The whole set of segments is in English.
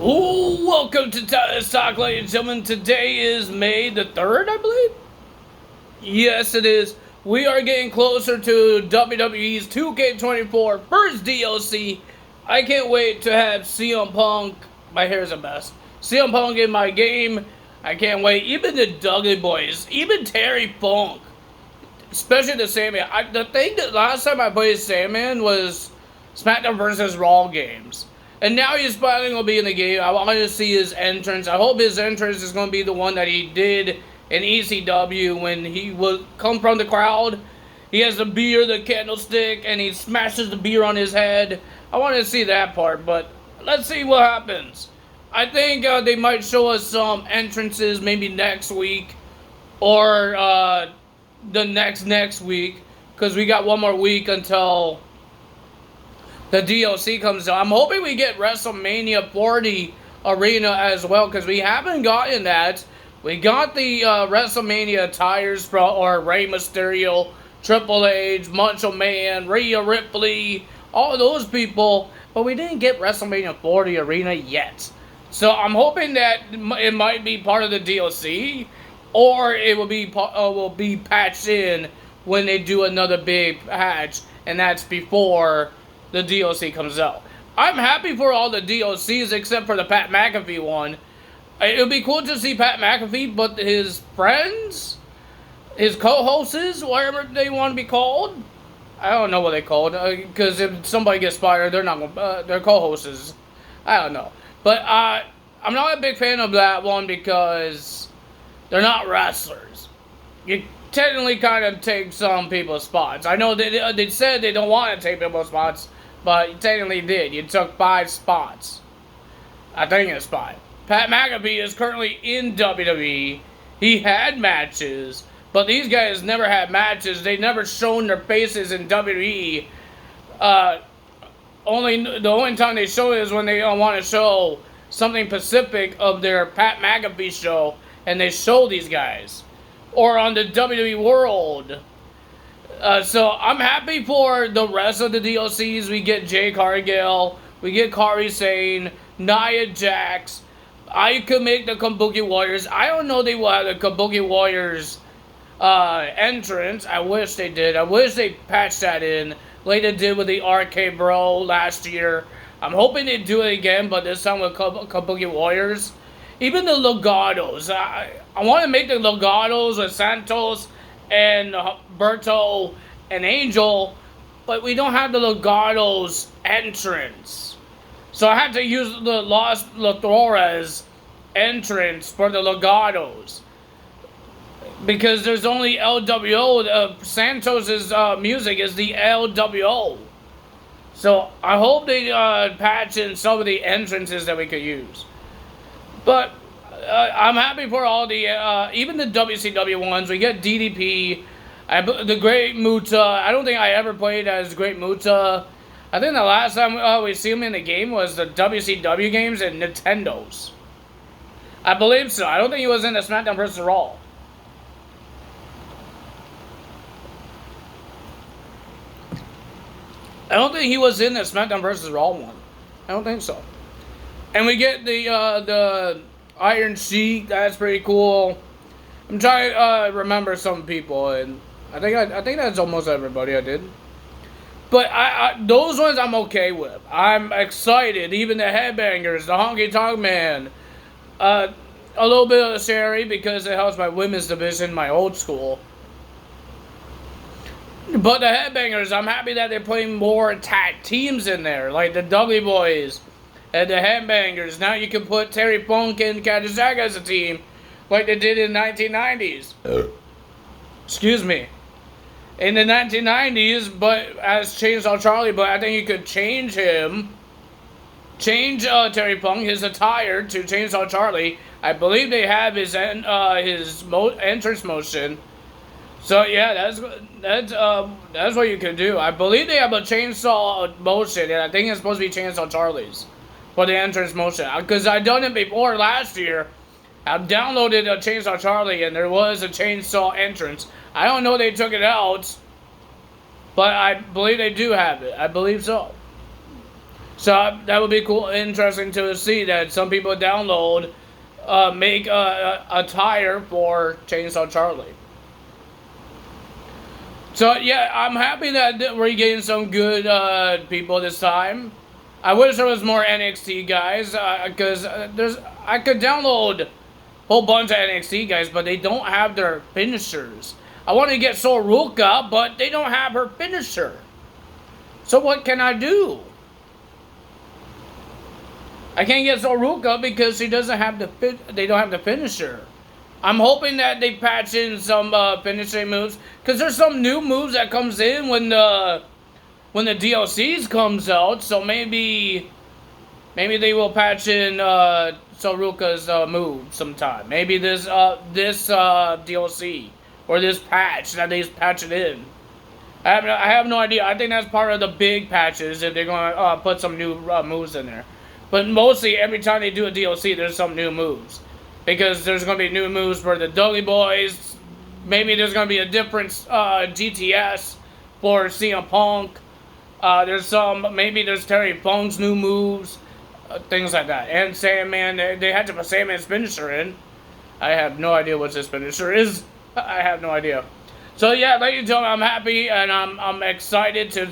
Ooh, welcome to Tennis Talk, ladies and gentlemen. Today is May the 3rd, I believe. Yes, it is. We are getting closer to WWE's 2K24 first DLC. I can't wait to have CM Punk. My hair's a mess. CM Punk in my game. I can't wait. Even the Dudley Boys, even Terry Funk, especially the Sandman. The thing that last time I played Sandman was SmackDown vs. Raw games. And now he's finally going to be in the game. I want to see his entrance. I hope his entrance is going to be the one that he did in ECW when he would come from the crowd. He has the beer, the candlestick, and he smashes the beer on his head. I want to see that part, but let's see what happens. I think they might show us some entrances maybe next week or the next week, because we got one more week until the DLC comes out. I'm hoping we get WrestleMania 40 Arena as well, because we haven't gotten that. We got the WrestleMania attires for Rey Mysterio, Triple H, Macho Man, Rhea Ripley, all those people, but we didn't get WrestleMania 40 Arena yet. So I'm hoping that it might be part of the DLC, or it will be patched in when they do another big patch, and that's before the DLC comes out. I'm happy for all the DLCs except for the Pat McAfee one. It would be cool to see Pat McAfee, but his friends, his co-hosts, whatever they want to be called, I don't know what they called, because if somebody gets fired, they're not gonna, they're co-hosts. I don't know, but I'm not a big fan of that one because they're not wrestlers. You technically kind of take some people's spots. I know they said they don't want to take people's spots, but you technically did. You took 5 spots. I think it's 5. Pat McAfee is currently in WWE. He had matches, but these guys never had matches. They never shown their faces in WWE. The only time they show it is when they want to show something specific of their Pat McAfee show, and they show these guys. Or on the WWE World. So I'm happy for the rest of the DLCs. We get Jay Cargill, we get Kairi Sane, Nia Jax. I could make the Kabuki Warriors. I don't know they will have the Kabuki Warriors entrance. I wish they did. I wish they patched that in like they did with the RK Bro last year. I'm hoping they do it again, but this time with Kabuki Warriors. Even the Legatos. I want to make the Legatos with Santos and Berto and Angel, but we don't have the Legatos entrance. So I had to use the Los Luthores entrance for the Legatos, because there's only LWO. Santos's music is the LWO. So I hope they patch in some of the entrances that we could use. But I'm happy for all the, even the WCW ones. We get DDP, the Great Muta. I don't think I ever played as Great Muta. I think the last time we see him in the game was the WCW games and Nintendo's. I believe so. I don't think he was in the SmackDown vs. Raw. I don't think he was in the SmackDown vs. Raw one. I don't think so. And we get the Iron Sheik. That's pretty cool. I'm trying to remember some people, and I think that's almost everybody I did. But those ones I'm okay with. I'm excited. Even the Headbangers, the Honky Tonk Man, a little bit of the Sherry because it helps my women's division, my old school. But the Headbangers, I'm happy that they're putting more tag teams in there, like the Dudley Boys and the Headbangers. Now you can put Terry Funk and Kajisaka as a team, like they did in the 1990s. Excuse me. In the 1990s, but as Chainsaw Charlie, but I think you could change him. Change Terry Funk, his attire, to Chainsaw Charlie. I believe they have his entrance motion. So yeah, that's what you can do. I believe they have a chainsaw motion, and I think it's supposed to be Chainsaw Charlie's for the entrance motion. Because I done it before last year. I downloaded a Chainsaw Charlie, and there was a chainsaw entrance. I don't know they took it out, but I believe they do have it. I believe so. So that would be cool, interesting to see that some people download, make a tire for Chainsaw Charlie. So yeah, I'm happy that we're getting some good people this time. I wish there was more NXT guys, because I could download a whole bunch of NXT guys, but they don't have their finishers. I want to get Soruka, but they don't have her finisher. So what can I do? I can't get Soruka because she doesn't have they don't have the finisher. I'm hoping that they patch in some finishing moves, because there's some new moves that comes in when the DLCs comes out. So maybe they will patch in Soruka's move sometime. Maybe this DLC or this patch that they patch it in. I have no idea. I think that's part of the big patches if they're going to put some new moves in there. But mostly every time they do a DLC, there's some new moves. Because there's going to be new moves for the Dudley Boys. Maybe there's going to be a different GTS for CM Punk. Maybe there's Terry Funk's new moves. Things like that. And Sandman, they had to put Sandman's finisher in. I have no idea what his finisher is. I have no idea. So yeah, ladies and gentlemen, I'm happy and I'm excited to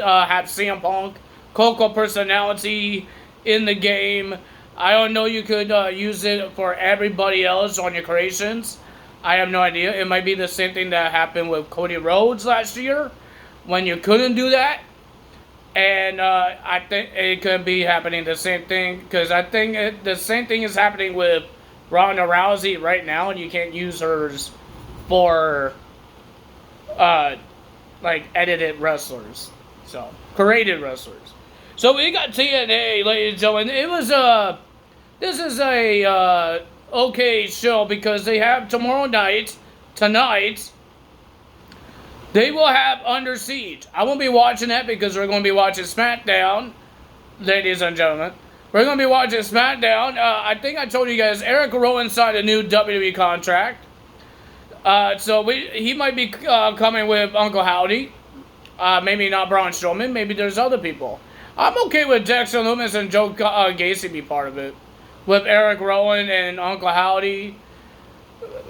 have CM Punk, Coco personality in the game. I don't know, you could use it for everybody else on your creations. I have no idea. It might be the same thing that happened with Cody Rhodes last year, when you couldn't do that. And I think it could be happening the same thing, because I think the same thing is happening with Ronda Rousey right now, and you can't use hers for like edited wrestlers, so created wrestlers. So we got TNA, ladies and gentlemen. It was this is a okay show, because they have tonight, they will have Under Siege. I won't be watching that because we're going to be watching SmackDown, ladies and gentlemen. We're going to be watching SmackDown. I think I told you guys, Eric Rowan signed a new WWE contract. So he might be coming with Uncle Howdy. Maybe not Braun Strowman. Maybe there's other people. I'm okay with Dexter Lumis and Joe Gacy be part of it. With Eric Rowan and Uncle Howdy.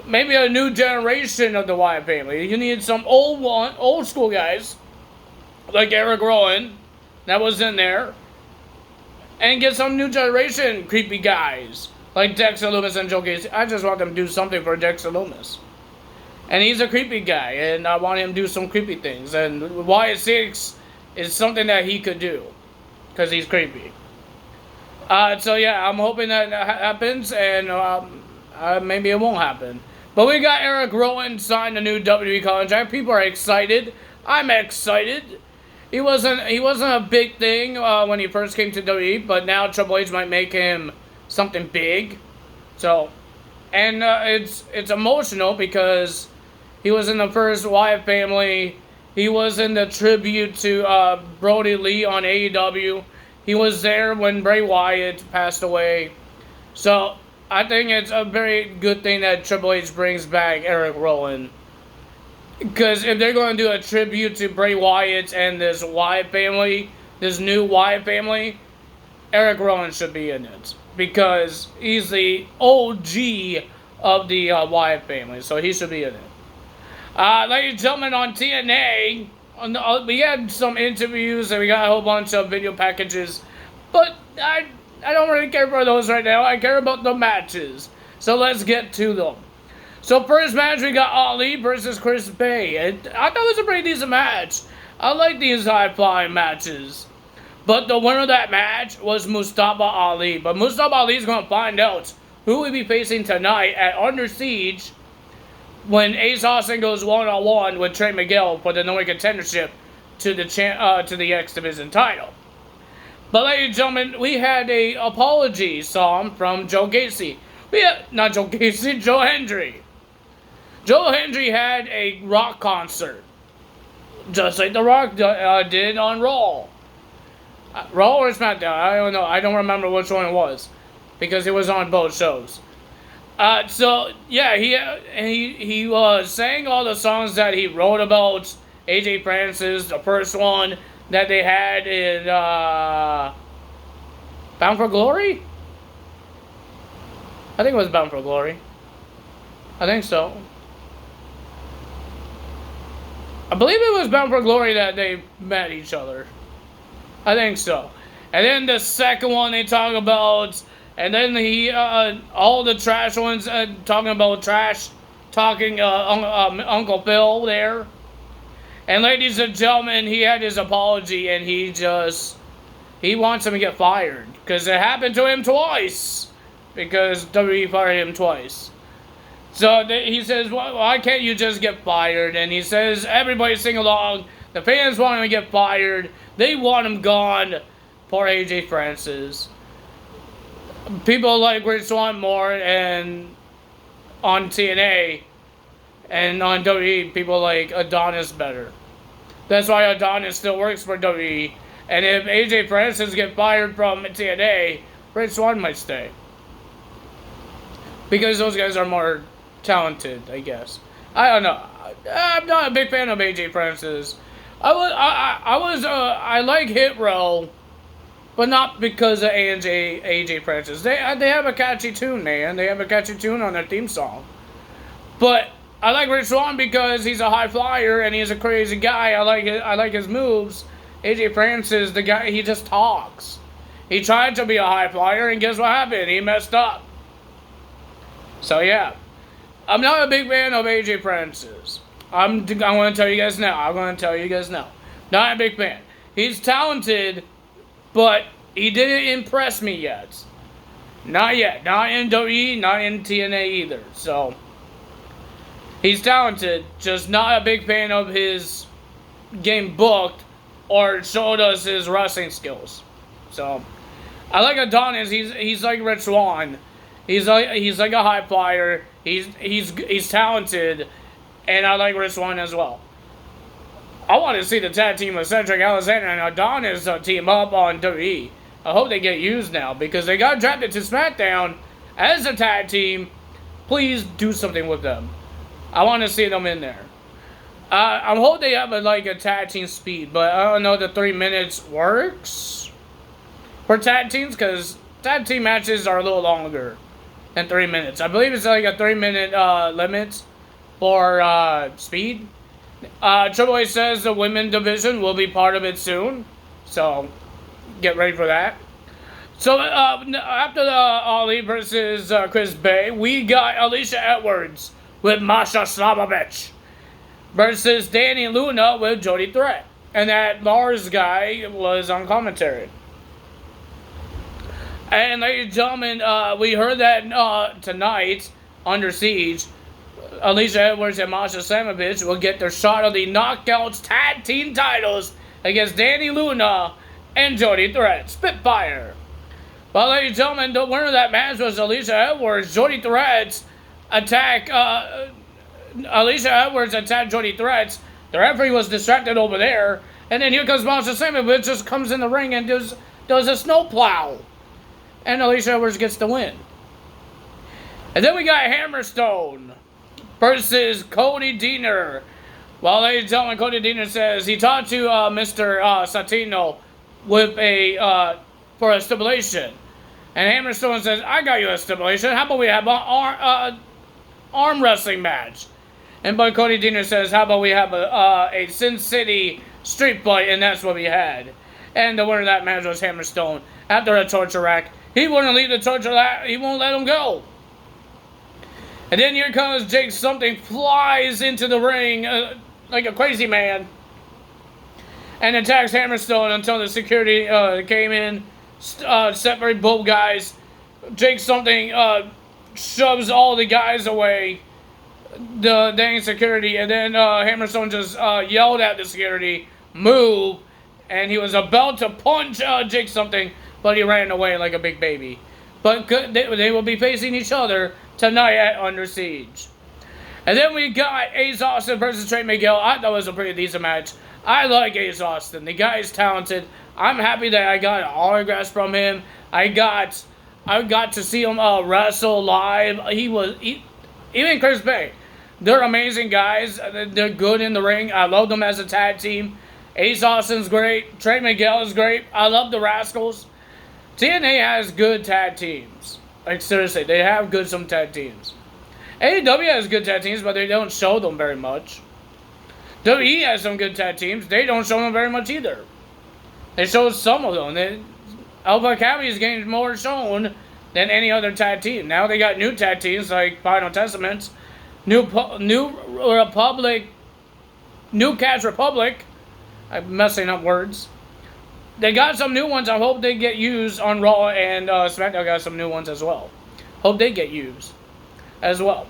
Maybe a new generation of the Wyatt family. You need some old school guys. Like Eric Rowan. That was in there. And get some new generation creepy guys. Like Dexter Lumis and Joe Gacy. I just want them to do something for Dexter Lumis. And he's a creepy guy. And I want him to do some creepy things. And Wyatt 6 is something that he could do. Because he's creepy. So yeah, I'm hoping that happens. And maybe it won't happen. But we got Eric Rowan signed a new WWE contract. People are excited. I'm excited. He wasn't a big thing when he first came to WWE, but now Triple H might make him something big. So, and it's emotional because he was in the first Wyatt family. He was in the tribute to Brody Lee on AEW. He was there when Bray Wyatt passed away. So I think it's a very good thing that Triple H brings back Eric Rowan. Because if they're going to do a tribute to Bray Wyatt and this Wyatt family, this new Wyatt family, Eric Rowan should be in it. Because he's the OG of the Wyatt family, so he should be in it. Ladies and gentlemen, on TNA, we had some interviews and we got a whole bunch of video packages. But I don't really care for those right now. I care about the matches. So let's get to them. So first match, we got Ali versus Chris Bay. And I thought it was a pretty decent match. I like these high-flying matches. But the winner of that match was Mustafa Ali. But Mustafa Ali is going to find out who we'll be facing tonight at Under Siege when Ace Austin goes one-on-one with Trey Miguel for the No-Way contendership to the X Division title. But ladies and gentlemen, we had a apology song from Joe Gacy. Not Joe Gacy, Joe Hendry. Joe Hendry had a rock concert. Just like The Rock did on Raw. Raw or SmackDown, I don't know. I don't remember which one it was. Because it was on both shows. So, yeah, he sang all the songs that he wrote about AJ Francis, the first one that they had in Bound for Glory? I think it was Bound for Glory. I think so. I believe it was Bound for Glory that they met each other. I think so. And then the second one they talk about, and then all the trash ones talking about trash, talking Uncle Phil there. And ladies and gentlemen, he had his apology, and he wants him to get fired because it happened to him twice. Because WWE fired him twice. So he says, why can't you just get fired? And he says, everybody sing along. The fans want him to get fired. They want him gone. Poor AJ Francis. People like Rich Swann more, and on TNA and on WWE, people like Adonis better. That's why Adonis still works for WWE. And if AJ Francis get fired from TNA, Rich Swann might stay. Because those guys are more talented, I guess. I don't know. I'm not a big fan of AJ Francis. I like Hit Row, but not because of AJ Francis. They have a catchy tune, man. They have a catchy tune on their theme song. But I like Rich Swann because he's a high flyer and he's a crazy guy. I like his moves. AJ Francis, the guy, he just talks. He tried to be a high flyer, and guess what happened? He messed up. So yeah, I'm not a big fan of AJ Francis. I'm going to tell you guys now. Not a big fan. He's talented, but he didn't impress me yet. Not yet. Not in WWE, not in TNA either. So he's talented, just not a big fan of his game booked or showed us his wrestling skills. So I like Adonis. He's like Rich Swann. He's like a high flyer. He's talented, and I like Rich Swann as well. I want to see the tag team of Cedric Alexander and Adonis team up on WWE. I hope they get used now because they got drafted to SmackDown as a tag team. Please do something with them. I want to see them in there. I hope they have a tag team speed, but I don't know if the 3 minutes works for tag teams because tag team matches are a little longer than 3 minutes. I believe it's like a 3-minute limit for speed. Triple H says the women's division will be part of it soon, so get ready for that. So after the Ali versus Chris Bay, we got Alicia Edwards with Masha Slamovich versus Danny Luna with Jody Threat. And that Lars guy was on commentary. And ladies and gentlemen, we heard that tonight, Under Siege, Alicia Edwards and Masha Slamovich will get their shot of the Knockouts Tag Team titles against Danny Luna and Jody Threat. Spitfire. Well, ladies and gentlemen, the winner of that match was Alicia Edwards. Jody Threat attacked Alicia Edwards attacked Jody Threat. The referee was distracted over there. And then here comes Masha Slamovich, just comes in the ring and does a snowplow. And Alicia Edwards gets the win. And then we got Hammerstone versus Cody Deaner. Well, ladies and gentlemen, Cody Deaner says he talked to Mr. Santino with for a stipulation. And Hammerstone says, I got you a stipulation. How about we have an arm wrestling match? And but Cody Deaner says, how about we have a Sin City street fight? And that's what we had. And the winner of that match was Hammerstone. After a torture rack, he wouldn't leave the torture rack. He won't let him go. And then here comes Jake Something, flies into the ring like a crazy man. And attacks Hammerstone until the security came in, separated both guys. Jake Something shoves all the guys away, the dang security, and then Hammerstone just yelled at the security, move, and he was about to punch Jake Something, but he ran away like a big baby. But they will be facing each other tonight at Under Siege. And then we got Ace Austin versus Trey Miguel. I thought it was a pretty decent match. I like Ace Austin. The guy is talented. I'm happy that I got autographs from him. I got to see him wrestle live. Even Chris Bay. They're amazing guys. They're good in the ring. I love them as a tag team. Ace Austin's great. Trey Miguel is great. I love the Rascals. TNA has good tag teams. Like, seriously, they have some tag teams. AEW has good tag teams, but they don't show them very much. WWE has some good tag teams. They don't show them very much either. They show some of them. Alpha Academy is getting more shown than any other tag team. Now they got new tag teams like Final Testaments, New Cats Republic. I'm messing up words. They got some new ones. I hope they get used on Raw, and SmackDown got some new ones as well. Hope they get used as well.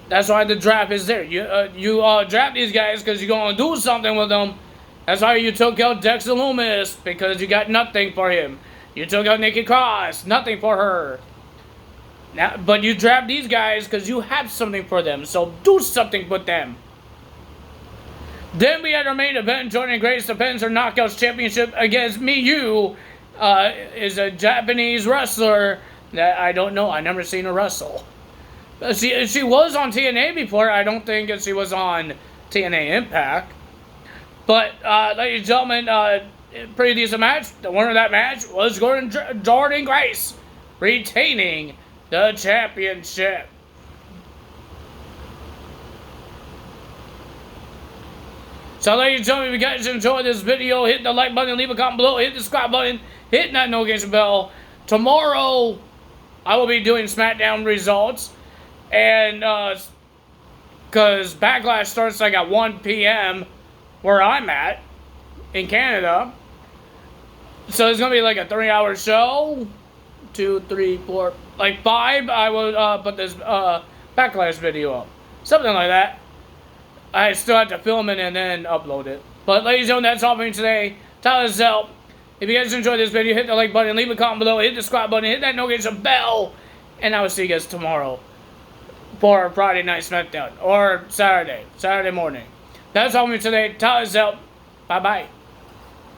That's why the draft is there. You draft these guys because you're going to do something with them. That's why you took out Dexter Loomis, because you got nothing for him. You took out Nikki Cross, nothing for her. Now, but you draft these guys because you have something for them. So do something with them. Then we had our main event. Jordan Grace defends her Knockouts Championship against Miyu. Is a Japanese wrestler that I don't know. I never seen her wrestle. She was on TNA before. I don't think she was on TNA Impact. But, ladies and gentlemen, pretty decent match. The winner of that match was Jordan Grace, retaining the championship. So, ladies and gentlemen, if you guys enjoyed this video, hit the like button, leave a comment below, hit the subscribe button, hit that notification bell. Tomorrow, I will be doing SmackDown results. And, because Backlash starts like at 1 p.m. where I'm at, in Canada. So it's going to be like a 3-hour show. 2, 3, 4, like 5. I will put this Backlash video up. Something like that. I still have to film it and then upload it. But ladies and gentlemen, that's all for me today. Tyler Zell. If you guys enjoyed this video, hit the like button, leave a comment below, hit the subscribe button, hit that notification bell. And I will see you guys tomorrow for Friday Night SmackDown. Or Saturday morning. That's all for me today. Tyler Zell. Bye-bye.